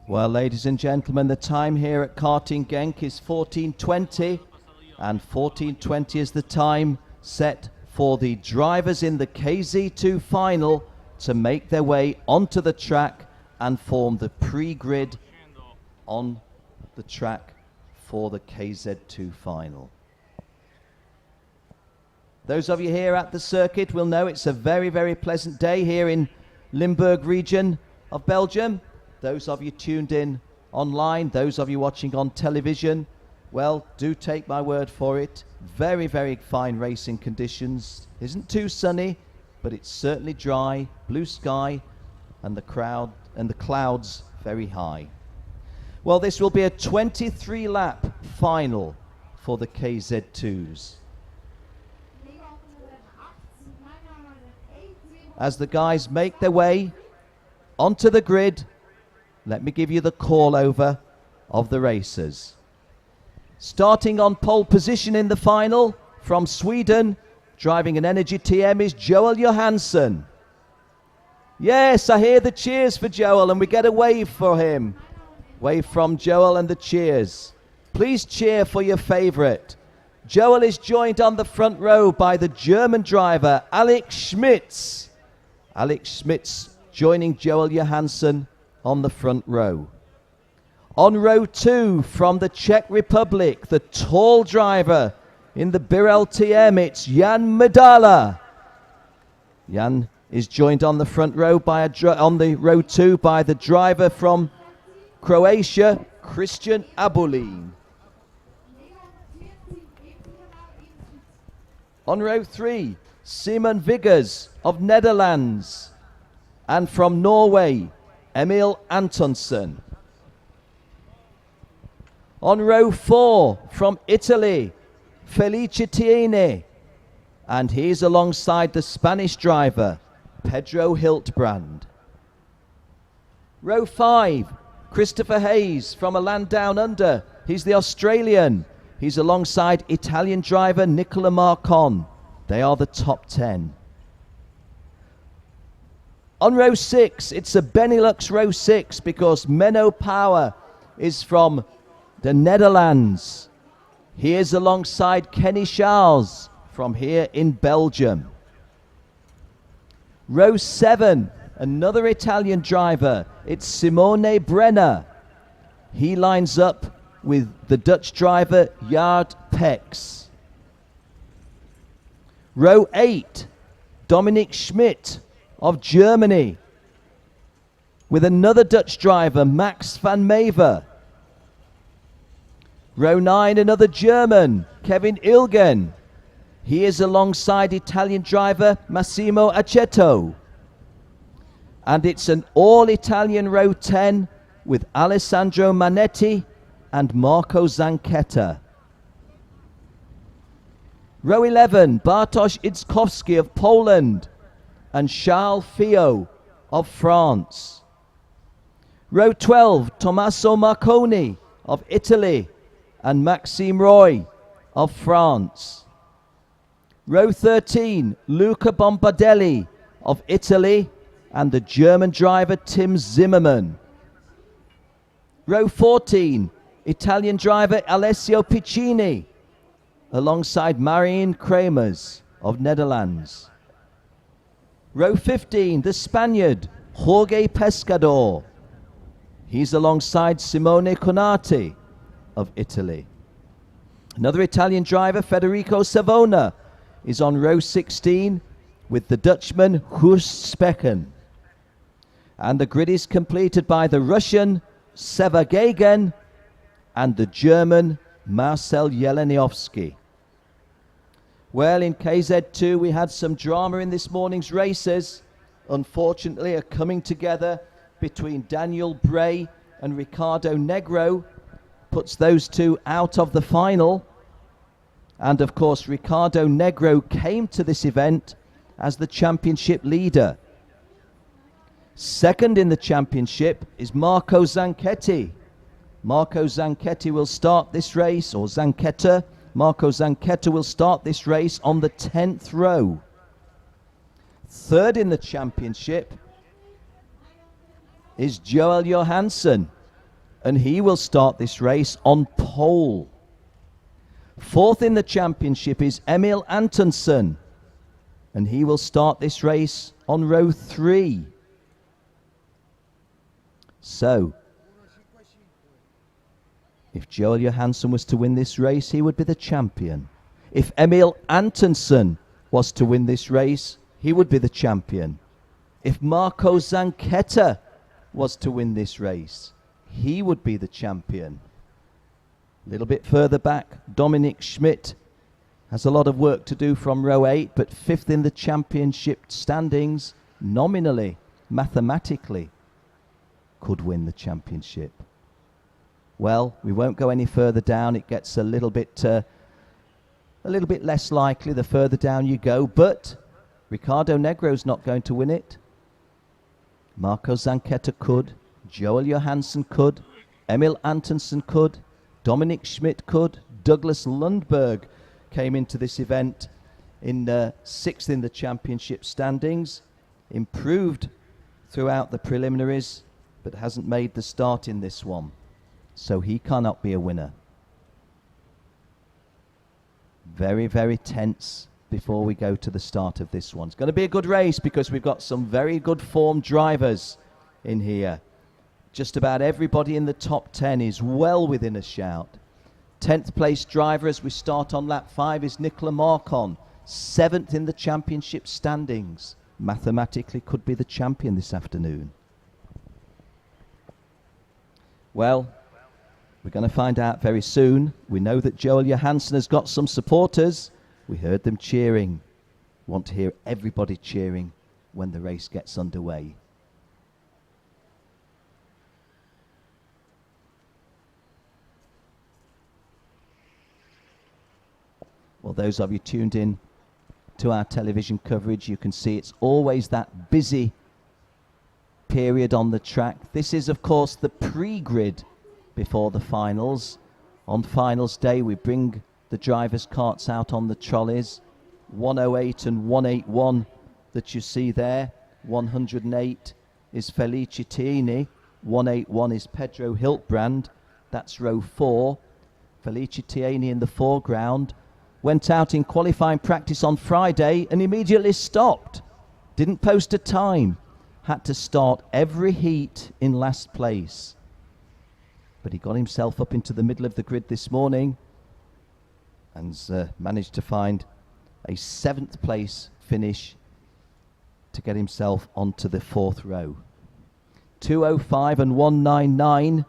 Well, ladies and gentlemen, the time here at Karting Genk is 14:20, and 14:20 is the time set for the drivers in the KZ2 final to make their way onto the track and form the pre-grid on the track for the KZ2 final. Those of you here at the circuit will know it's a very, very pleasant day here in Limburg region of Belgium. Those of you tuned in online, those of you watching on television, well, do take my word for it. Very, very fine racing conditions. Isn't too sunny, but it's certainly dry, blue sky, and the clouds very high. Well, this will be a 23-lap final for the KZ2s. As the guys make their way onto the grid, let me give you the call over of the racers. Starting on pole position in the final from Sweden, driving an Energy TM, is Joel Johansson. Yes, I hear the cheers for Joel, and we get a wave for him. Wave from Joel and the cheers. Please cheer for your favorite. Joel is joined on the front row by the German driver Alex Schmitz. Alex Schmitz joining Joel Johansson on the front row. On row 2 from the Czech Republic, the tall driver in the Birel TM, it's Jan Medala. Jan is joined on the front row by on the row 2 by the driver from Croatia, Christian Abulin. On row 3, Simon Viggers of Netherlands, and from Norway, Emil Antonsson. On row 4 from Italy, Felice Tiene, and he's alongside the Spanish driver, Pedro Hiltbrand. Row 5, Christopher Hayes from a land down under. He's the Australian. He's alongside Italian driver Nicola Marcon. They are the top 10. On row 6, it's a Benelux row 6 because Menno Power is from the Netherlands. He is alongside Kenny Charles from here in Belgium. Row 7, another Italian driver. It's Simone Brenner. He lines up with the Dutch driver Jaard Pex. Row 8, Dominic Schmidt of Germany, with another Dutch driver, Max van Mever. Row 9, another German, Kevin Ilgen. He is alongside Italian driver Massimo Aceto. And it's an all-Italian row 10 with Alessandro Manetti and Marco Zanchetta. Row 11, Bartosz Idzkowski of Poland and Charles Fio of France. Row 12, Tommaso Marconi of Italy and Maxime Roy of France. Row 13, Luca Bombardelli of Italy and the German driver Tim Zimmermann. Row 14, Italian driver Alessio Piccini alongside Marian Kremers of Netherlands. Row 15, the Spaniard, Jorge Pescador. He's alongside Simone Conati of Italy. Another Italian driver, Federico Savona, is on row 16 with the Dutchman Horst Specken. And the grid is completed by the Russian Seva Gagan and the German Marcel Jeleniowski. Well, in KZ2 we had some drama in this morning's races. Unfortunately, a coming together between Daniel Bray and Ricardo Negro puts those two out of the final. And of course, Ricardo Negro came to this event as the championship leader. Second in the championship is Marco Zanchetti. Marco Zanchetti will start this race, or Zanchetta. Marco Zanchetta will start this race on the 10th row. Third in the championship is Joel Johansson. and he will start this race on pole. Fourth in the championship is Emil Antonsson, and he will start this race on row 3. So, if Joel Johansson was to win this race, he would be the champion. If Emil Antonsson was to win this race, he would be the champion. If Marco Zanchetta was to win this race, he would be the champion. A little bit further back, Dominic Schmidt has a lot of work to do from row 8, but 5th in the championship standings, nominally, mathematically, could win the championship. Well, we won't go any further down. It gets a little bit less likely the further down you go, but Ricardo Negro's not going to win it. Marco Zanchetta could, Joel Johansson could, Emil Antonsson could, Dominic Schmidt could, Douglas Lundberg came into this event in 6th in the championship standings, improved throughout the preliminaries, but hasn't made the start in this one. So he cannot be a winner. Very, very tense before we go to the start of this one. It's going to be a good race because we've got some very good form drivers in here. Just about everybody in the top 10 is well within a shout. 10th place driver as we start on lap 5 is Nicola Marcon, 7th in the championship standings. Mathematically could be the champion this afternoon. Well, we're going to find out very soon. We know that Joel Johansson has got some supporters. We heard them cheering. Want to hear everybody cheering when the race gets underway. Well, those of you tuned in to our television coverage, you can see it's always that busy period on the track. This is, of course, the pre-grid before the finals. On finals day, we bring the drivers' carts out on the trolleys. 108 and 181 that you see there. 108 is Felice Tieni. 181 is Pedro Hiltbrand. That's row 4. Felice Tieni in the foreground. Went out in qualifying practice on Friday and immediately stopped. Didn't post a time. Had to start every heat in last place. But he got himself up into the middle of the grid this morning and managed to find a 7th place finish to get himself onto the 4th row. 2:05 and 1:99,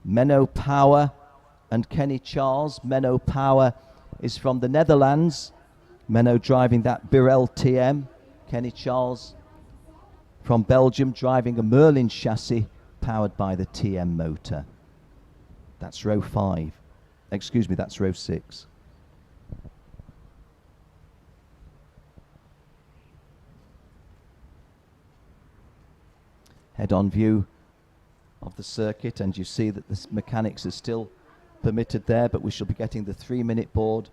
Menno Power and Kenny Charles. Menno Power is from the Netherlands. Menno driving that Birel TM. Kenny Charles from Belgium driving a Merlin chassis powered by the TM motor. That's row 5. Excuse me, that's row 6. Head-on view of the circuit, and you see that the mechanics are still permitted there, but we shall be getting the 3-minute board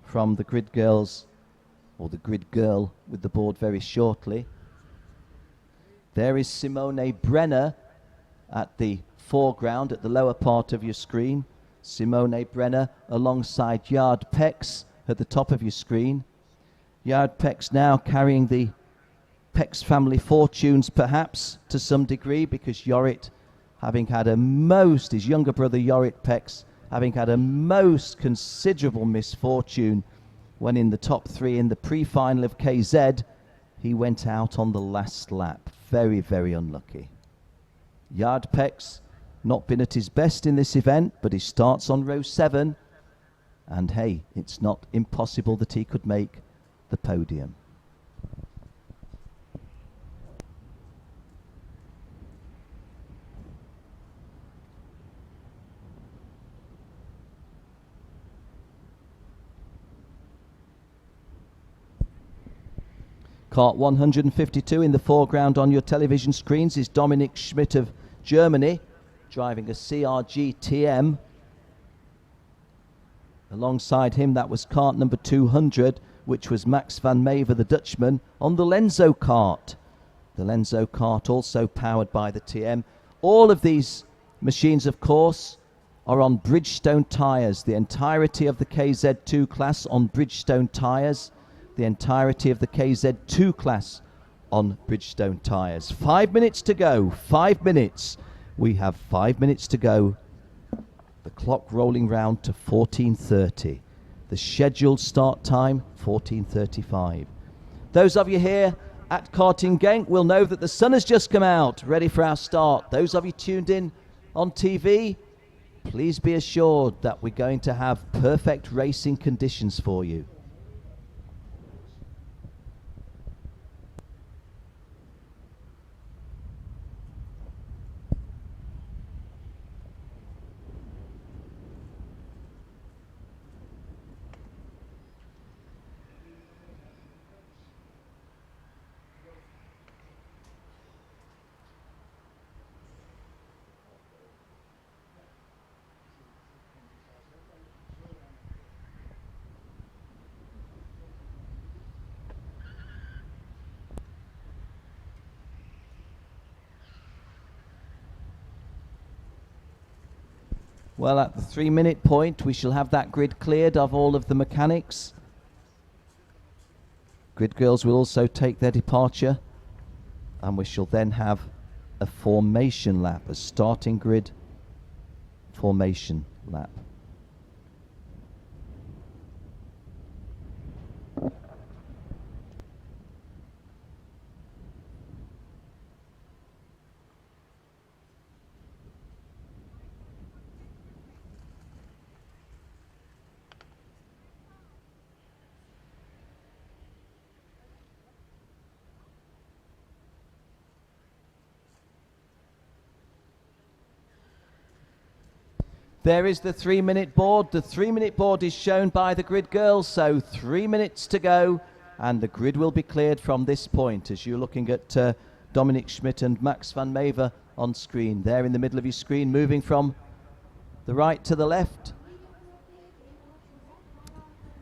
from the grid girls, or the grid girl with the board very shortly. There is Simone Brenner at the foreground, at the lower part of your screen. Simone Brenner alongside Yard Pex at the top of your screen. Yard Pex now carrying the Pex family fortunes perhaps to some degree, because Jorrit, having had his younger brother Jorrit Pex, having had a most considerable misfortune when in the top 3 in the pre-final of KZ, he went out on the last lap. Very, very unlucky. Yard Pex not been at his best in this event, but he starts on row 7, and hey, it's not impossible that he could make the podium. Kart 152 in the foreground on your television screens is Dominic Schmidt of Germany, driving a CRG TM. Alongside him, that was kart number 200, which was Max van Mever, the Dutchman, on the Lenzo kart. The Lenzo kart also powered by the TM. All of these machines, of course, are on Bridgestone tyres. The entirety of the KZ2 class on Bridgestone tyres. The entirety of the KZ2 class on Bridgestone tyres. 5 minutes to go. 5 minutes. We have 5 minutes to go. The clock rolling round to 14:30. The scheduled start time, 14:35. Those of you here at Karting Genk will know that the sun has just come out, ready for our start. Those of you tuned in on TV, please be assured that we're going to have perfect racing conditions for you. Well, at the 3-minute point, we shall have that grid cleared of all of the mechanics. Grid girls will also take their departure, and we shall then have a formation lap, a starting grid formation lap. There is the 3-minute board. The 3-minute board is shown by the grid girls, so 3 minutes to go, and the grid will be cleared from this point as you're looking at Dominic Schmidt and Max van Mever on screen. There in the middle of your screen, moving from the right to the left.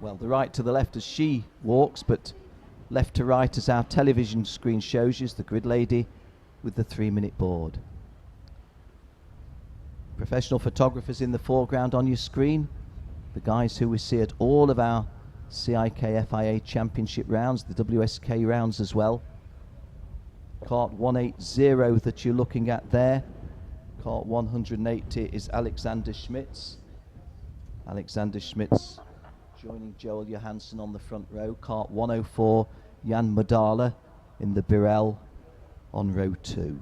Well, the right to the left as she walks, but left to right as our television screen shows you is the grid lady with the 3-minute board. Professional photographers in the foreground on your screen, the guys who we see at all of our CIK FIA championship rounds, the WSK rounds as well. Kart 180 that you're looking at there. Kart 180 is Alexander Schmitz. Alexander Schmitz joining Joel Johansson on the front row. Kart 104, Jan Madala in the Birel on row 2.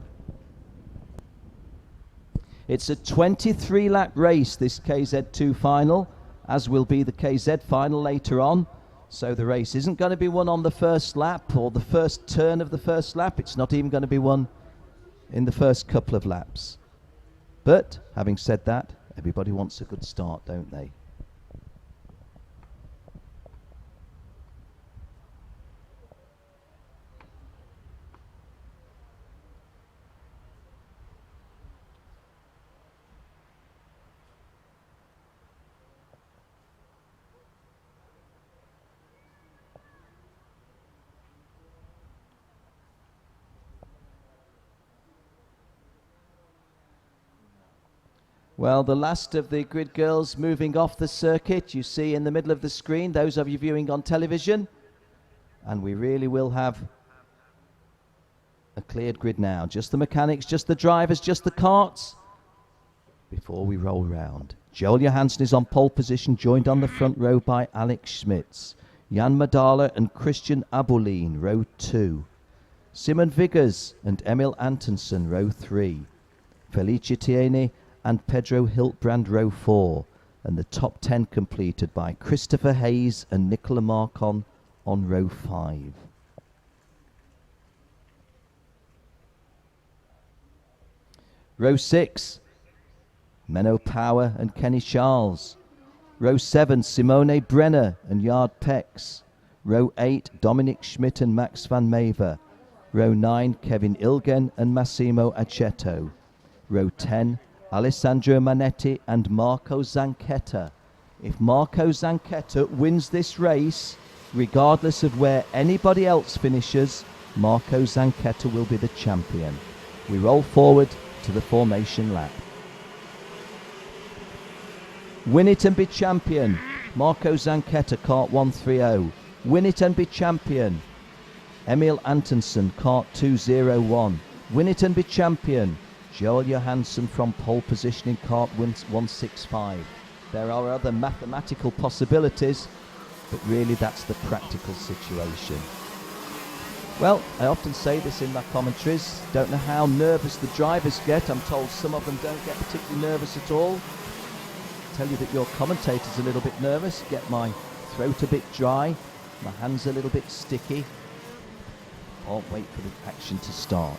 It's a 23-lap race, this KZ2 final, as will be the KZ final later on. So the race isn't going to be won on the first lap or the first turn of the first lap. It's not even going to be won in the first couple of laps. But, having said that, everybody wants a good start, don't they? Well, the last of the grid girls moving off the circuit, you see in the middle of the screen, those of you viewing on television. And we really will have a cleared grid now. Just the mechanics, just the drivers, just the karts before we roll round. Joel Johansson is on pole position, joined on the front row by Alex Schmitz. Jan Madala and Christian Abulin, row 2. Simon Viggers and Emil Antonsen, row 3. Felicia Tiene and Pedro Hiltbrand, row 4, and the top 10 completed by Christopher Hayes and Nicola Marcon on row 5. Row 6, Menno Power and Kenny Charles. Row 7, Simone Brenner and Yard Pex. Row 8, Dominic Schmidt and Max van Mever. Row 9, Kevin Ilgen and Massimo Aceto. Row 10, Alessandro Manetti and Marco Zanchetta. If Marco Zanchetta wins this race, regardless of where anybody else finishes, Marco Zanchetta will be the champion. We roll forward to the formation lap. Win it and be champion. Marco Zanchetta, kart 130. Win it and be champion. Emil Antonsen, kart 201. Win it and be champion. Joel Johansson from pole position in kart 165. There are other mathematical possibilities, but really that's the practical situation. Well, I often say this in my commentaries, don't know how nervous the drivers get. I'm told some of them don't get particularly nervous at all. Tell you that your commentator's a little bit nervous, get my throat a bit dry, my hands a little bit sticky. I'll wait for the action to start.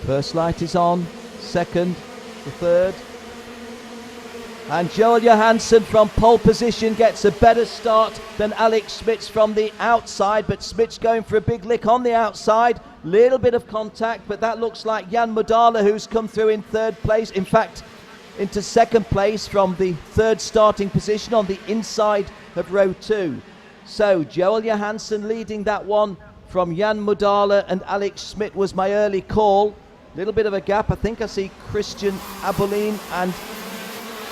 First light is on, second, the third. And Joel Johansson from pole position gets a better start than Alex Smits from the outside, but Smits going for a big lick on the outside. Little bit of contact, but that looks like Jan Mudala, who's come through in third place. In fact, into second place from the third starting position on the inside of row 2. So Joel Johansson leading that one from Jan Mudala, and Alex Smit was my early call. Little bit of a gap. I think I see Christian Abelin and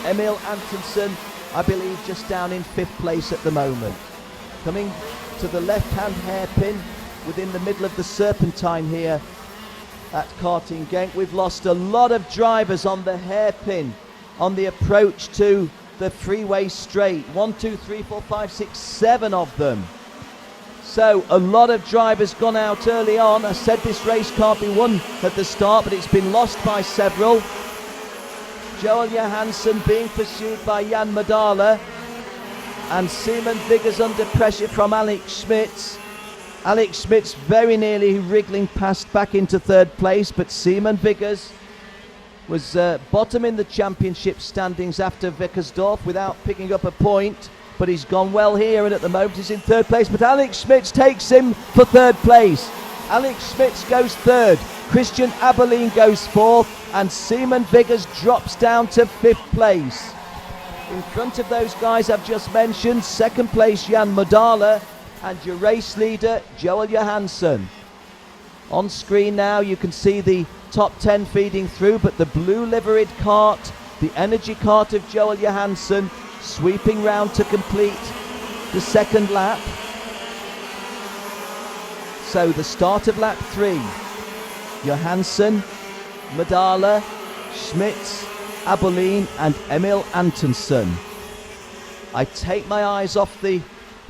Emil Antonsen, I believe, just down in 5th place at the moment. Coming to the left-hand hairpin within the middle of the serpentine here at karting Genk. We've lost a lot of drivers on the hairpin on the approach to the freeway straight. 1, 2, 3, 4, 5, 6, 7 of them. So a lot of drivers gone out early on. I said this race can't be won at the start, but it's been lost by several. Joel Johansson being pursued by Jan Mudala, and Simon Viggers under pressure from Alex Smits. Alex Smits very nearly wriggling past back into third place, but Simon Viggers was bottom in the championship standings after Vickersdorf without picking up a point. But he's gone well here, and at the moment he's in third place. But Alex Smits takes him for third place. Alex Smits goes third. Christian Abelin goes fourth. And Simon Viggers drops down to 5th place. In front of those guys I've just mentioned, second place Jan Mudala and your race leader Joel Johansson. On screen now you can see the top 10 feeding through, but the blue liveried cart, the energy cart of Joel Johansson, sweeping round to complete the second lap. So the start of lap 3, Johansson, Mudala, Smits, Abelin and Emil Antonsen. I take my eyes off the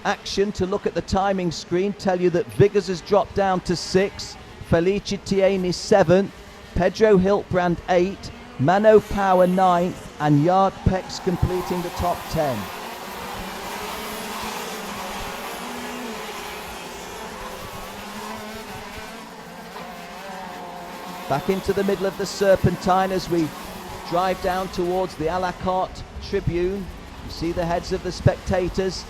action to look at the timing screen, tell you that Viggers has dropped down to 6, Felice Tieni 7th, Pedro Hiltbrand 8, Mano Power 9th, and Yard Pex completing the top 10. Back into the middle of the serpentine as we drive down towards the a la carte tribune. You see the heads of the spectators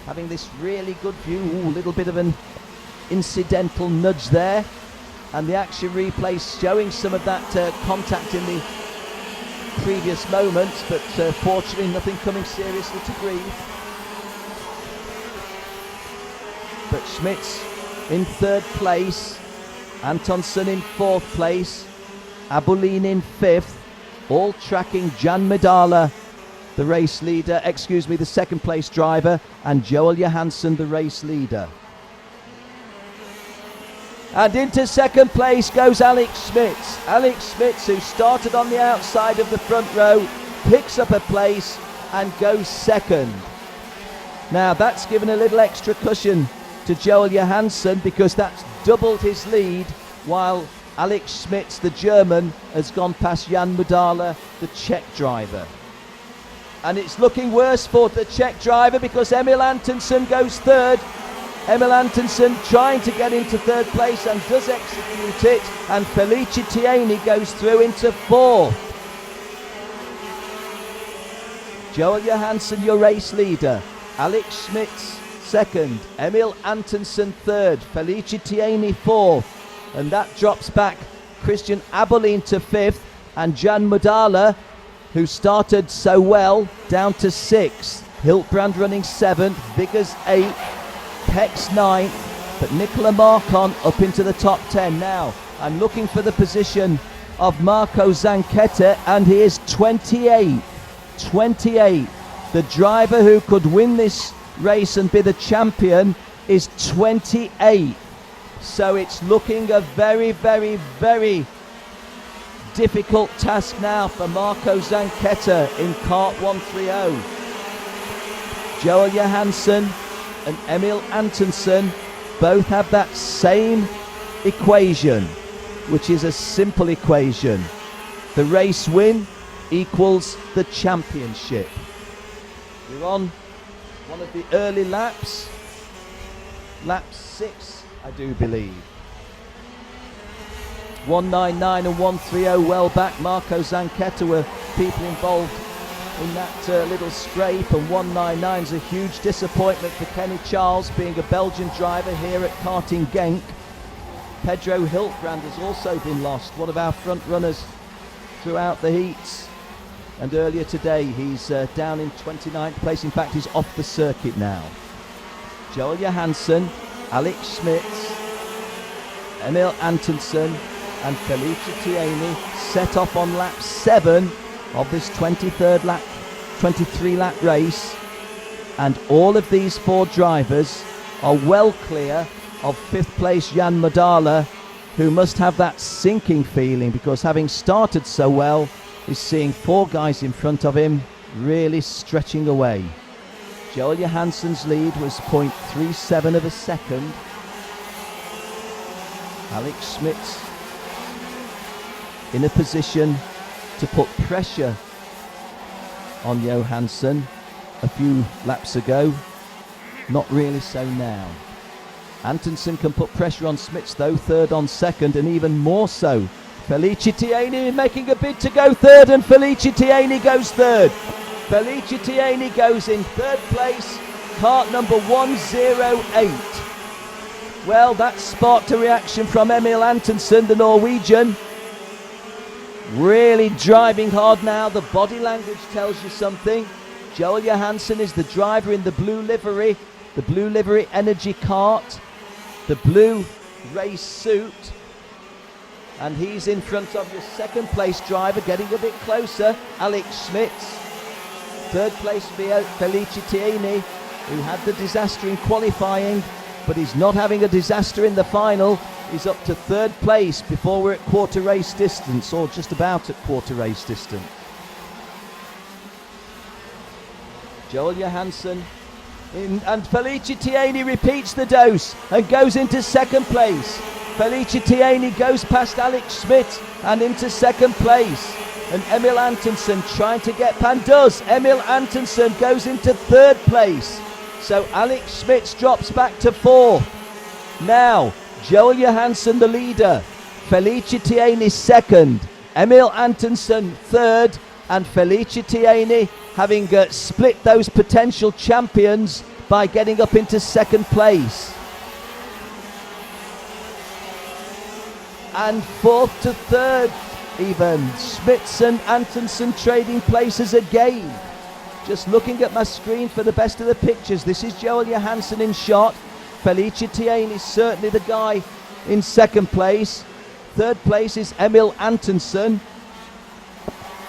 having this really good view. Ooh, a little bit of an incidental nudge there, and the action replay showing some of that contact in the previous moments, but fortunately nothing coming seriously to grief. But Smits in third place, Antonsen in 4th place, Abelin in 5th, all tracking Jan Mudala, the race leader, the second place driver, and Joel Johansson, the race leader. And into second place goes Alex Schmitz. Alex Schmitz, who started on the outside of the front row, picks up a place and goes second. Now that's given a little extra cushion to Joel Johansson because that's doubled his lead, while Alex Schmitz, the German, has gone past Jan Mudala, the Czech driver. And it's looking worse for the Czech driver because Emil Antonsen goes third. Emil Antonsen trying to get into third place and does execute it, and Felice Tieni goes through into fourth. Joel Johansson, your race leader. Alex Schmitz second, Emil Antonsen third, Felice Tieni fourth, and that drops back Christian Aberlin to fifth, and Jan Mudala, who started so well, down to sixth. Hiltbrand running seventh, Vickers eighth, Pex ninth, but Nicola Marcon up into the top 10 now. I'm looking for the position of Marco Zanchetta, and he is 28. 28. The driver who could win this race and be the champion is 28. So it's looking a very, very, very difficult task now for Marco Zanchetta in kart 130. Joel Johansson and Emil Antonsen both have that same equation, which is a simple equation. The race win equals the championship. We're on one of the early laps, lap 6, I do believe. 199 and 130 well back. Marco Zanchetta were people involved in that little scrape, and 199 is a huge disappointment for Kenny Charles, being a Belgian driver here at Karting Genk. Pedro Hiltbrand has also been lost, one of our front runners throughout the heats. And earlier today, he's down in 29th place. In fact, he's off the circuit now. Joel Johansson, Alex Schmitz, Emil Antonsen, and Felice Tieni set off on lap 7 of this 23 lap race. And all of these 4 drivers are well clear of 5th place Jan Mudala, who must have that sinking feeling because, having started so well, is seeing 4 guys in front of him really stretching away. Joel Johansson's lead was 0.37 of a second. Alex Schmitz in a position to put pressure on Johansson a few laps ago. Not really so now. Antonsen can put pressure on Schmitz though, third on second, and even more so Felice Tieni making a bid to go third, and Felice Tieni goes third. Felice Tieni goes in third place, kart number 108. Well, that sparked a reaction from Emil Antonsen, the Norwegian. Really driving hard now. The body language tells you something. Joel Johansson is the driver in the blue livery energy kart, the blue race suit. And he's in front of your second place driver, getting a bit closer, Alex Schmitz. Third place Felice Tieni, who had the disaster in qualifying, but he's not having a disaster in the final. He's up to third place before we're at quarter race distance, or just about at quarter race distance. Joel Johansson and Felice Tieni repeats the dose and goes into second place. Felice Tieni goes past Alex Schmitz and into second place. And Emil Antonsen trying to get Pandoz. Emil Antonsen goes into third place. So Alex Schmitz drops back to fourth. Now, Joel Johansson the leader. Felice Tieni second. Emil Antonsen third. And Felice Tieni having split those potential champions by getting up into second place. And fourth to third even. Schmitz and Antonsen trading places again. Just looking at my screen for the best of the pictures. This is Joel Johansson in shot. Felice Tieni is certainly the guy in second place. Third place is Emil Antonsen.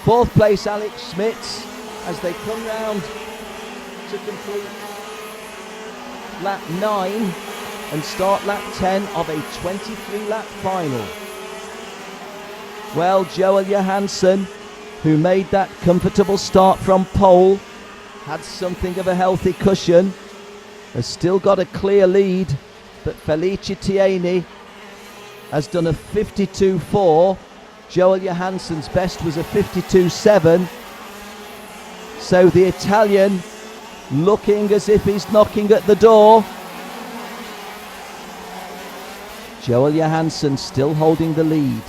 Fourth place Alex Schmitz as they come round to complete lap 9. and start lap 10 of a 23-lap final. Well, Joel Johansson, who made that comfortable start from pole, had something of a healthy cushion, has still got a clear lead, but Felice Tieni has done a 52.4. Joel Johansson's best was a 52.7. So the Italian looking as if he's knocking at the door. Joel Johansson still holding the lead,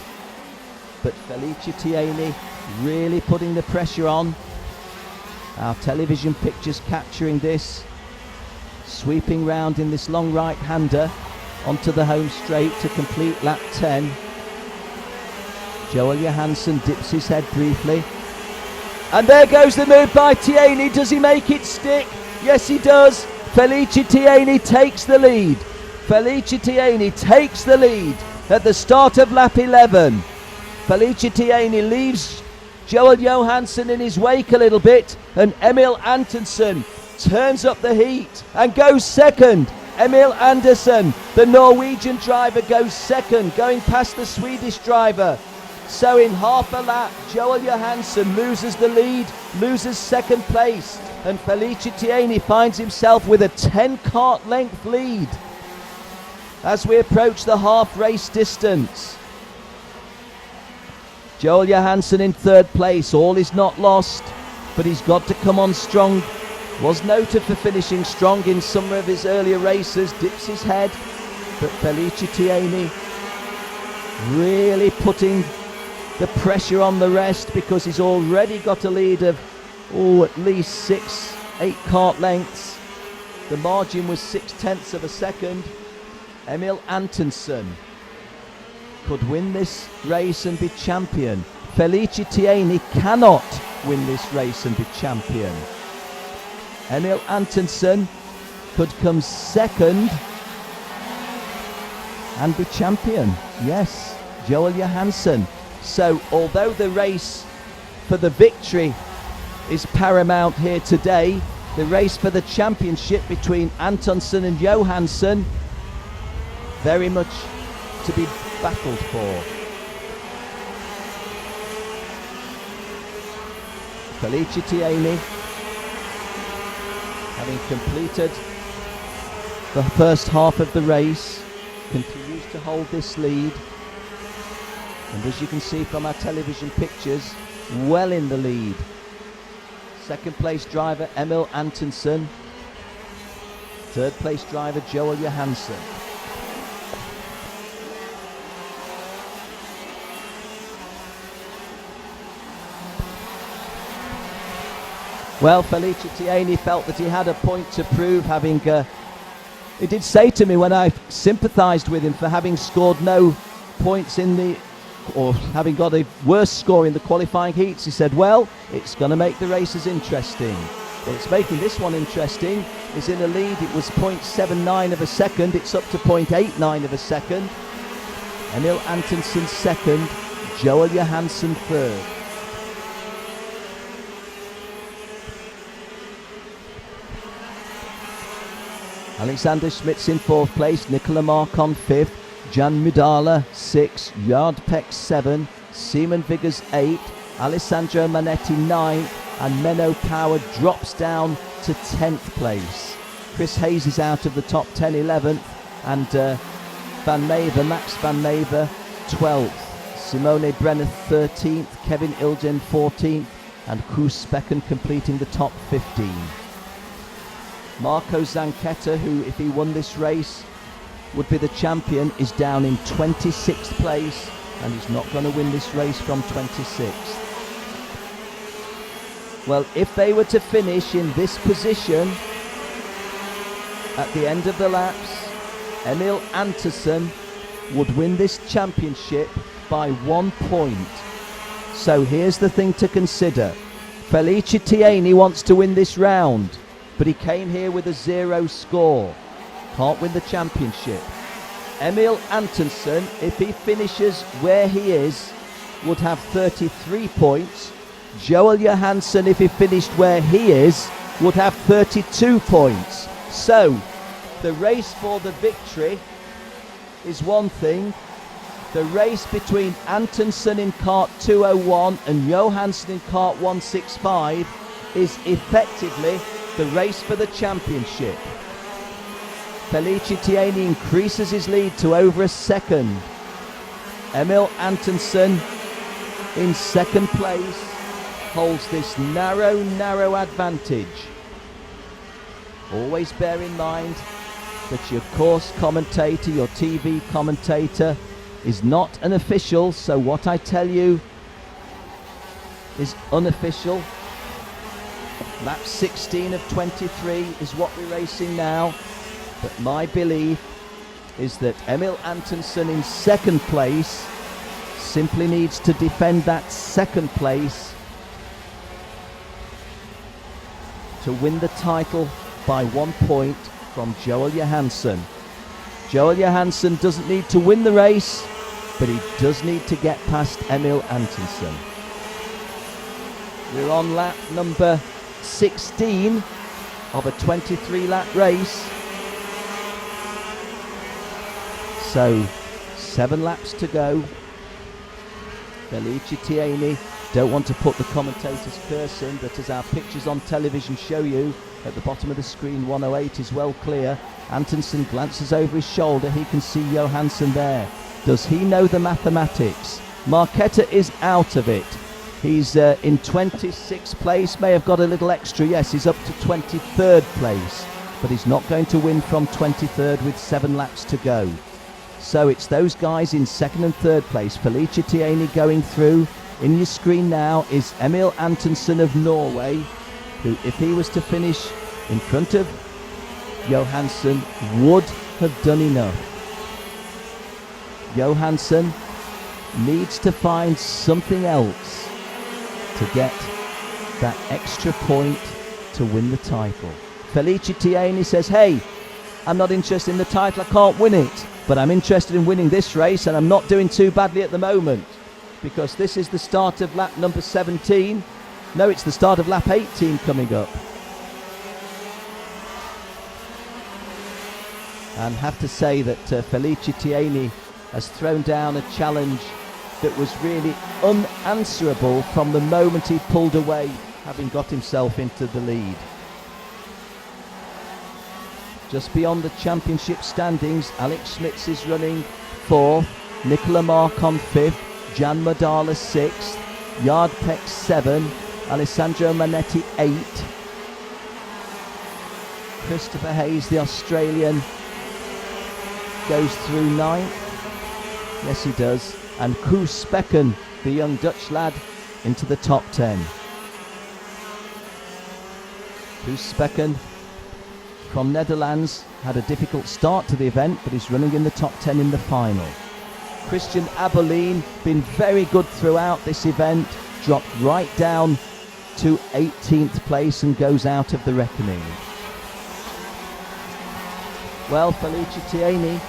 but Felice Tieni really putting the pressure on. Our television pictures capturing this, sweeping round in this long right-hander onto the home straight to complete lap 10. Joel Johansson dips his head briefly, and there goes the move by Tieni. Does he make it stick? Yes, he does. Felice Tieni takes the lead. Felice Tieni takes the lead at the start of lap 11. Felice Tieni leaves Joel Johansson in his wake a little bit, and Emil Antonsen turns up the heat and goes second. Emil Andersson, the Norwegian driver, goes second, going past the Swedish driver. So in half a lap, Joel Johansson loses the lead, loses second place, and Felice Tieni finds himself with a 10-kart length lead as we approach the half race distance. Joel Johansson in third place. All is not lost, but he's got to come on strong. Was noted for finishing strong in some of his earlier races. Dips his head, but Felice Tieni really putting the pressure on the rest, because he's already got a lead of at least 6-8 kart lengths. The margin was 0.6 of a second. Emil Antonsen could win this race and be champion. Felice Tieni cannot win this race and be champion. Emil Antonsen could come second and be champion. Yes, Joel Johansson. So although the race for the victory is paramount here today, the race for the championship between Antonsen and Johansson very much to be battled for. Felice Tieni, having completed the first half of the race, continues to hold this lead, and as you can see from our television pictures, well in the lead. Second place driver Emil Antonsen, third place driver Joel Johansson. Well, Felice Tieni felt that he had a point to prove, having he did say to me when I sympathised with him for having scored no points or having got a worse score in the qualifying heats. He said, well, it's going to make the races interesting. Well, it's making this one interesting. He's in a lead. It was 0.79 of a second. It's up to 0.89 of a second. Emil Antonsen second, Joel Johansson third. Alexander Schmitz in fourth place, Nicola Marcon fifth, Jan Mudala 6, Yardpeck 7, Simon Viggers 8, Alessandro Manetti 9, and Menno Power drops down to 10th place. Chris Hayes is out of the top 10, 11th, and Max Van Mever 12th. Simone Brenner 13th, Kevin Ilgen 14th, and Koos Specken completing the top 15. Marco Zanchetta, who if he won this race would be the champion, is down in 26th place, and he's not going to win this race from 26th. Well, if they were to finish in this position at the end of the laps, Emil Antonsen would win this championship by 1 point. So here's the thing to consider. Felice Tieni wants to win this round, but he came here with a 0 score. Can't win the championship. Emil Antonsen, if he finishes where he is, would have 33 points. Joel Johansson, if he finished where he is, would have 32 points. So, The race for the victory is one thing. The race between Antonsen in kart 201 and Johansson in kart 165 is effectively the race for the championship. Felice Tieni increases his lead to over a second. Emil Antonsen in second place holds this narrow advantage. Always bear in mind that your course commentator, your TV commentator, is not an official, so what I tell you is unofficial. Lap 16 of 23 is what we're racing now, but my belief is that Emil Antonsen in second place simply needs to defend that second place to win the title by 1 point from Joel Johansson. Joel Johansson doesn't need to win the race, but he does need to get past Emil Antonsen. We're on lap number 16 of a 23-lap race. So 7 laps to go. Felice Tieni, don't want to put the commentator's curse in, but as our pictures on television show you, at the bottom of the screen 108 is well clear. Antonsen glances over his shoulder, he can see Johansson there. Does he know the mathematics? Marquetta is out of it. He's in 26th place, may have got a little extra, yes, he's up to 23rd place, but he's not going to win from 23rd with 7 laps to go. So it's those guys in second and third place. Felice Tieni going through. In your screen now is Emil Antonsen of Norway, who, if he was to finish in front of Johansson, would have done enough. Johansson needs to find something else to get that extra point to win the title. Felice Tieni says, hey, I'm not interested in the title, I can't win it, but I'm interested in winning this race, and I'm not doing too badly at the moment, because this is the start of lap number 17. No, it's the start of lap 18 coming up. And have to say that Felice Tieni has thrown down a challenge that was really unanswerable from the moment he pulled away, having got himself into the lead. Just beyond the championship standings, Alex Schmitz is running 4th, Nicola Marcon 5th, Jan Madala 6th, Yard Peck 7, Alessandro Manetti 8, Christopher Hayes, the Australian, goes through 9th. Yes, he does. And Koos Spekken, the young Dutch lad, into the top 10. Koos Spekken from Netherlands had a difficult start to the event, but he's running in the top 10 in the final. Christian Aberlin, been very good throughout this event, dropped right down to 18th place and goes out of the reckoning. Well, Felice Tieni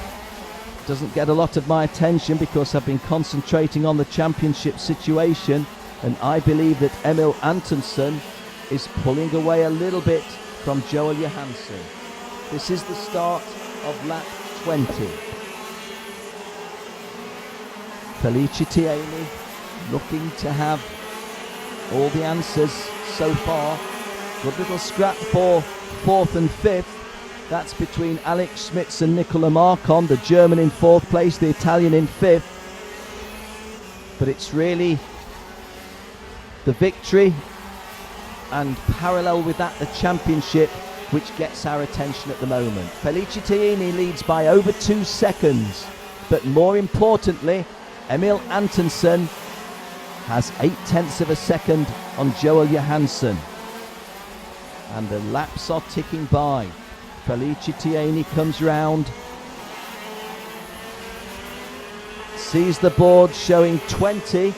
doesn't get a lot of my attention because I've been concentrating on the championship situation, and I believe that Emil Antonsen is pulling away a little bit from Joel Johansson. This is the start of lap 20. Felice Tieni looking to have all the answers so far. Good little scrap for 4th and 5th. That's between Alex Schmitz and Nicola Marcon, the German in 4th place, the Italian in 5th. But it's really the victory and parallel with that the championship which gets our attention at the moment. Felice Tieni leads by over 2 seconds, but more importantly, Emil Antonsen has 0.8 of a second on Joel Johansson. And the laps are ticking by. Felice Tieni comes round, sees the board showing 20,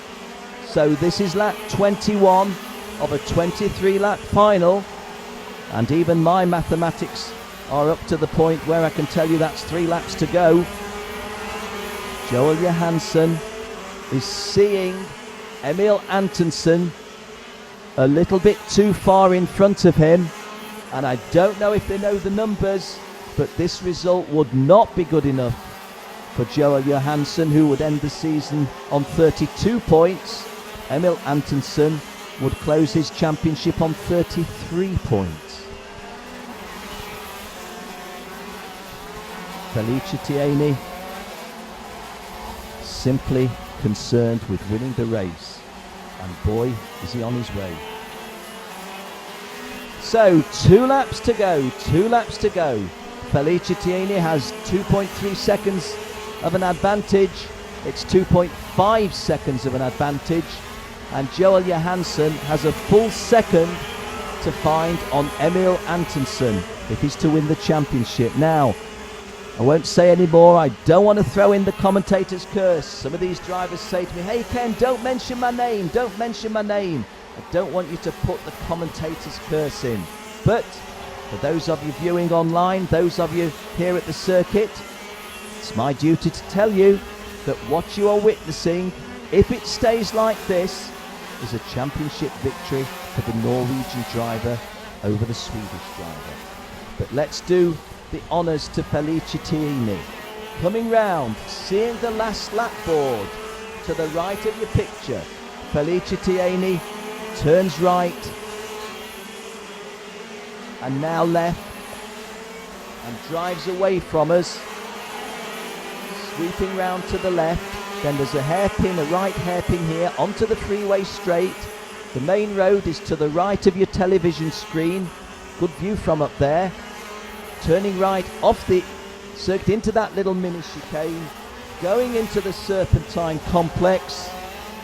so this is lap 21 of a 23-lap final, and even my mathematics are up to the point where I can tell you that's 3 laps to go. Joel Johansson is seeing Emil Antonsen a little bit too far in front of him, and I don't know if they know the numbers, but this result would not be good enough for Joel Johansson, who would end the season on 32 points. Emil Antonsen would close his championship on 33 points. Felice Tieni simply concerned with winning the race, and boy is he on his way. So 2 laps to go, 2 laps to go. Felice Tieni has 2.3 seconds of an advantage. It's 2.5 seconds of an advantage, and Joel Johansson has a full second to find on Emil Antonsen if he's to win the championship. Now, I won't say any more. I don't want to throw in the commentator's curse. Some of these drivers say to me, "Hey Ken, don't mention my name, don't mention my name." I don't want you to put the commentator's curse in. But for those of you viewing online, those of you here at the circuit, it's my duty to tell you that what you are witnessing, if it stays like this, is a championship victory for the Norwegian driver over the Swedish driver. But let's do the honours to Felice Tieni. Coming round, seeing the last lap board to the right of your picture, Felice Tieni turns right and now left and drives away from us, sweeping round to the left. Then there's a hairpin, a right hairpin here onto the freeway straight. The main road is to the right of your television screen. Good view from up there. Turning right off the circuit into that little mini chicane, going into the Serpentine complex.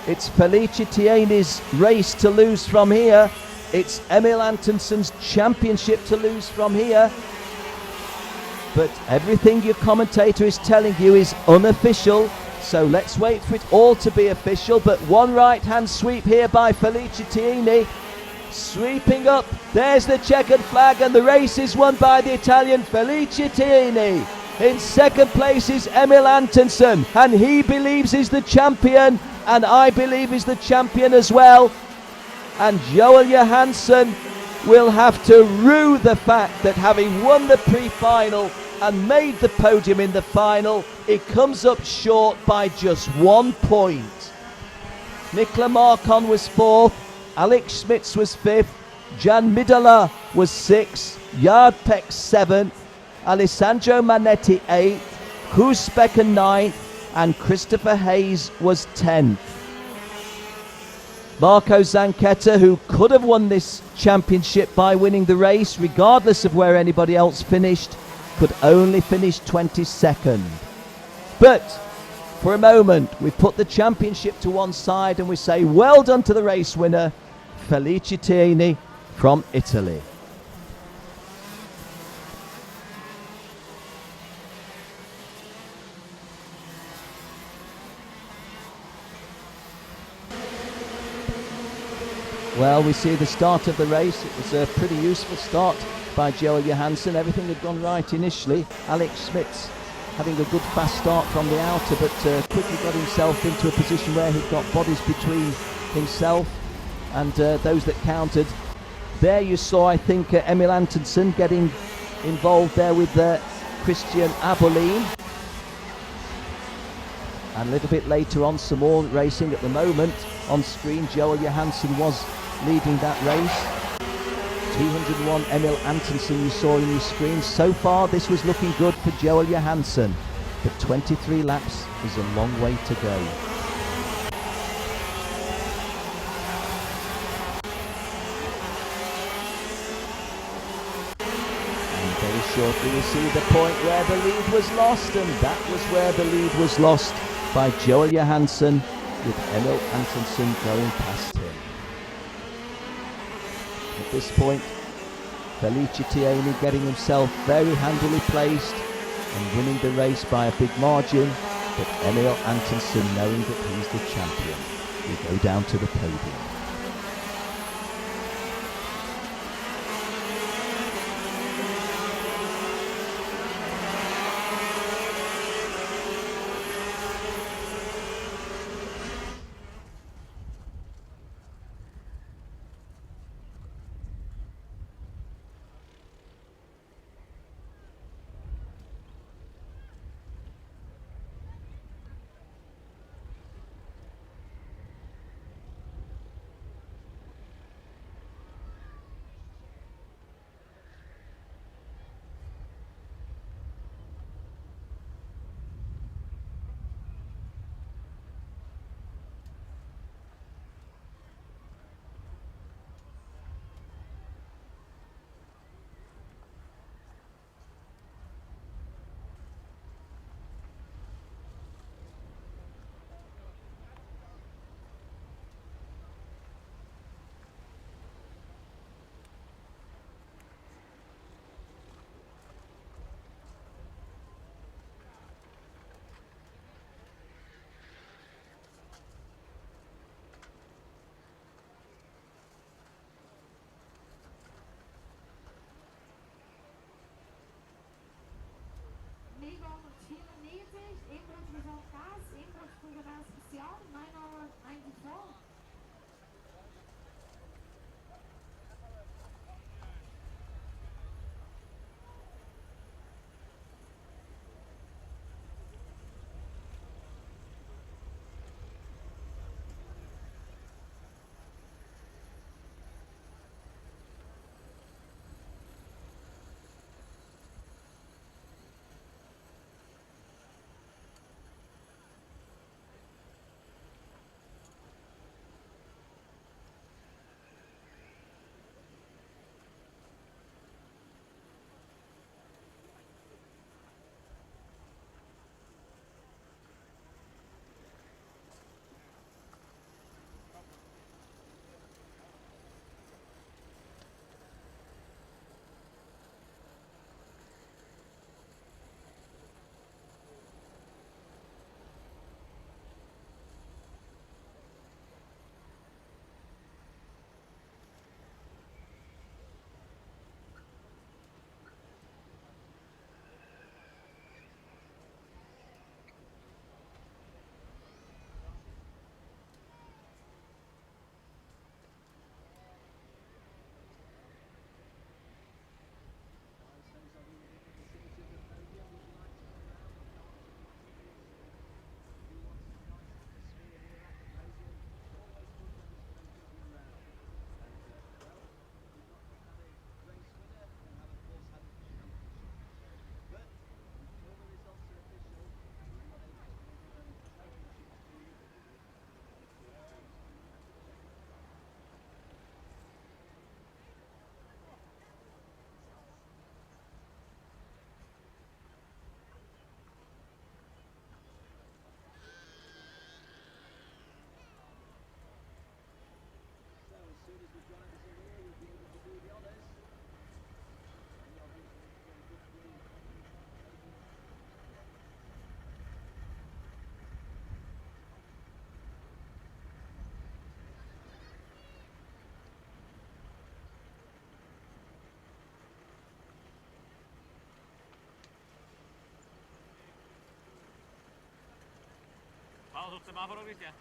It's Felice Tieni's race to lose from here. It's Emil Antonsen's championship to lose from here. But everything your commentator is telling you is unofficial, so let's wait for it all to be official. But one right-hand sweep here by Felice Tieni. Sweeping up, there's the checkered flag, and the race is won by the Italian Felice Tieni. In second place is Emil Antonsen, and he believes he's the champion, and I believe he's the champion as well. And Joel Johansson will have to rue the fact that having won the pre-final and made the podium in the final, it comes up short by just 1 point. Nicola Marcon was 4th, Alex Schmitz was 5th, Jan Midala was 6th, Yard Peck 7th, Alessandro Manetti 8th, Koos Becker 9th, and Christopher Hayes was 10th. Marco Zanchetta, who could have won this championship by winning the race, regardless of where anybody else finished, could only finish 22nd. But for a moment, we put the championship to one side and we say, well done to the race winner, Felice Tieni from Italy. Well, we see the start of the race. It was a pretty useful start by Joel Johansson. Everything had gone right initially. Alex Schmitz having a good fast start from the outer, but quickly got himself into a position where he'd got bodies between himself and those that counted. There you saw, I think, Emil Antonsen getting involved there with Christian Abolin. And a little bit later on, some more racing. At the moment on screen, Joel Johansson was leading that race. 201 Emil Antonsen you saw in your screen. So far this was looking good for Joel Johansson, but 23 laps is a long way to go. And very shortly we see the point where the lead was lost, and that was where the lead was lost by Joel Johansson, with Emil Antonsen going past him. At this point, Felice Tieni getting himself very handily placed and winning the race by a big margin, but Emil Antonsen, knowing that he's the champion, will go down to the podium. Station 994. Paolo, sul semaforo, Cristian.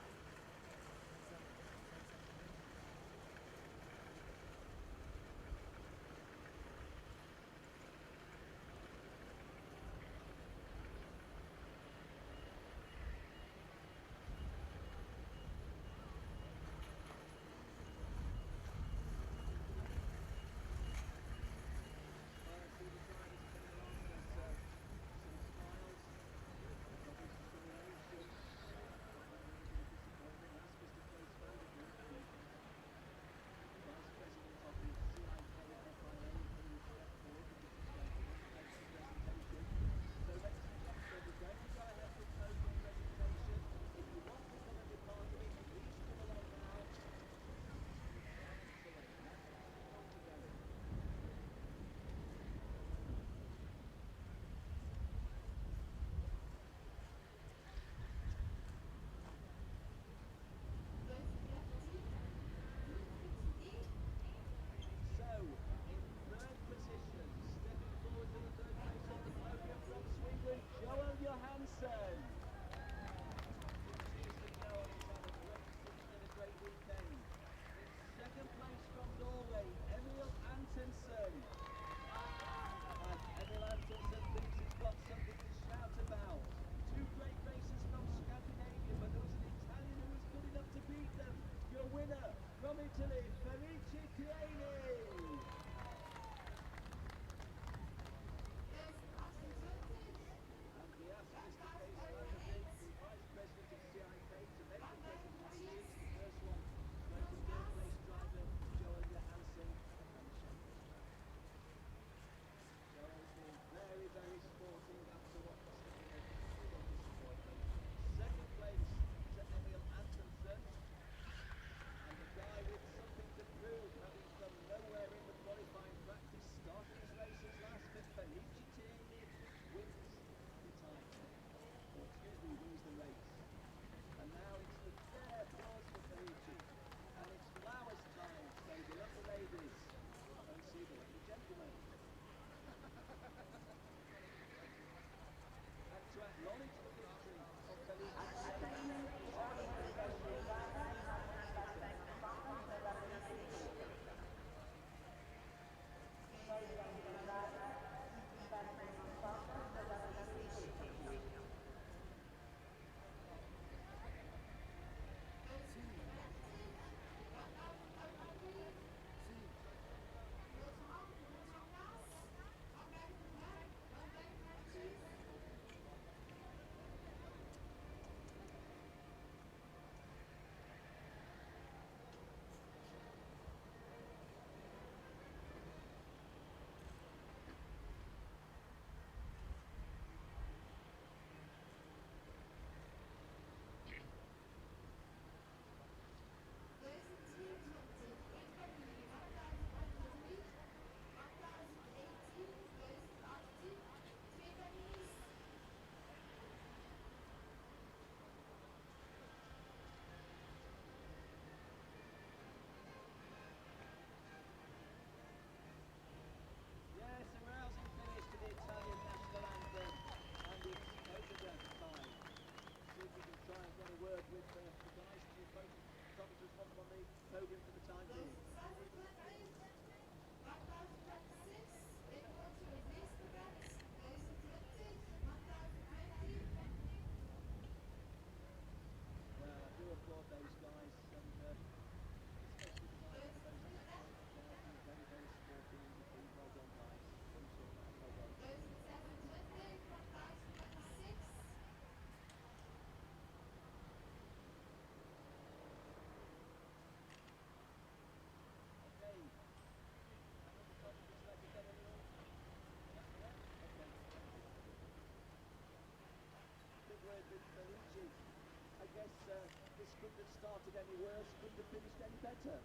This couldn't have started any worse, couldn't have finished any better.